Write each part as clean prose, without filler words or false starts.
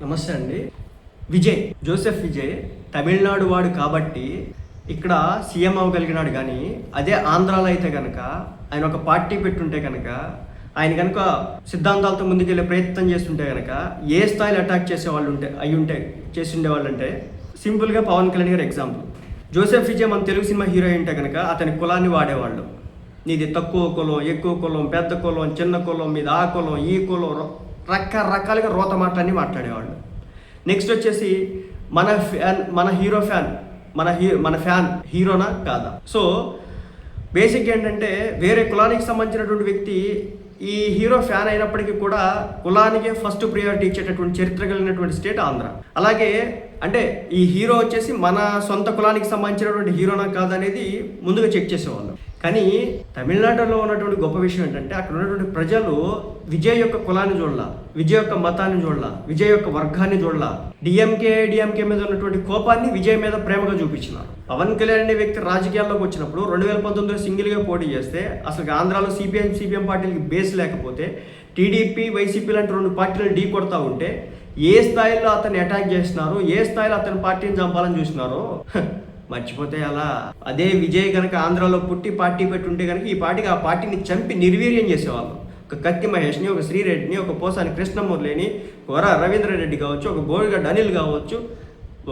నమస్తే అండి. జోసెఫ్ విజయ్ తమిళనాడు వాడు కాబట్టి ఇక్కడ సీఎం అవ్వగలిగినాడు. కానీ అదే ఆంధ్రాలో అయితే కనుక ఆయన ఒక పార్టీ పెట్టుంటే కనుక ఆయన కనుక సిద్ధాంతాలతో ముందుకెళ్ళే ప్రయత్నం చేస్తుంటే కనుక ఏ స్థాయిలో అటాక్ చేసేవాళ్ళు చేసి ఉండేవాళ్ళు అంటే సింపుల్గా పవన్ కళ్యాణ్ గారు ఎగ్జాంపుల్. జోసెఫ్ విజయ్ మన తెలుగు సినిమా హీరో ఏంటే కనుక అతని కులాన్ని వాడేవాళ్ళు. నీది తక్కువ కులం, ఎక్కువ కులం, పెద్ద కులం, చిన్న కులం, మీద ఆ కులం, ఈ కులం, రకరకాలుగా రోత మాటలన్నీ మాట్లాడేవాళ్ళు. నెక్స్ట్ వచ్చేసి మన ఫ్యాన్ హీరోనా కాదా. సో బేసిక్ ఏంటంటే వేరే కులానికి సంబంధించినటువంటి వ్యక్తి ఈ హీరో ఫ్యాన్ అయినప్పటికీ కూడా కులానికే ఫస్ట్ ప్రియారిటీ ఇచ్చేటటువంటి చరిత్ర కలిగినటువంటి స్టేట్ ఆంధ్ర. అలాగే అంటే ఈ హీరో వచ్చేసి మన సొంత కులానికి సంబంధించినటువంటి హీరోనా కాదనేది ముందుగా చెక్ చేసేవాళ్ళు. కానీ తమిళనాడులో ఉన్నటువంటి గొప్ప విషయం ఏంటంటే అక్కడ ఉన్నటువంటి ప్రజలు విజయ్ యొక్క కులాన్ని చూడాల, విజయ్ యొక్క మతాన్ని చూడాల, విజయ్ యొక్క వర్గాన్ని చూడాల. డిఎంకే మీద ఉన్నటువంటి కోపాన్ని విజయ్ మీద ప్రేమగా చూపించినారు. పవన్ కళ్యాణ్ అనే వ్యక్తి రాజకీయాల్లోకి వచ్చినప్పుడు 2019లో సింగిల్గా పోటీ చేస్తే అసలు ఆంధ్రాలో సిపిఎం పార్టీలకి బేస్ లేకపోతే టీడీపీ వైసీపీ లాంటి రెండు పార్టీలు ఢీ కొడతా ఉంటే ఏ స్థాయిలో అతన్ని అటాక్ చేసినారో, ఏ స్థాయిలో అతని పార్టీని చంపాలని చూసినారో మర్చిపోతే అలా. అదే విజయ్ కనుక ఆంధ్రాలో పుట్టి పార్టీ పెట్టుంటే కనుక ఈ ఆ పార్టీని చంపి నిర్వీర్యం చేసేవాళ్ళు. ఒక కత్తి మహేష్ని, ఒక శ్రీరెడ్డిని, ఒక పోసాని కృష్ణమూర్తిని, ఒక రవీంద్రారెడ్డి కావచ్చు, ఒక బోడిగడ్డ అనిల్ కావచ్చు,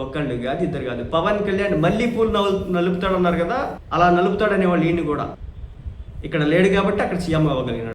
ఒక్కళ్ళు కాదు ఇద్దరు కాదు. పవన్ కళ్యాణ్ మళ్ళీ పూలు నలుపుతాడన్నారు కదా, అలా నలుపుతాడనేవాళ్ళు ఈయన్ని కూడా. ఇక్కడ లేడు కాబట్టి అక్కడ సీఎం అవ్వగలిగినాడు.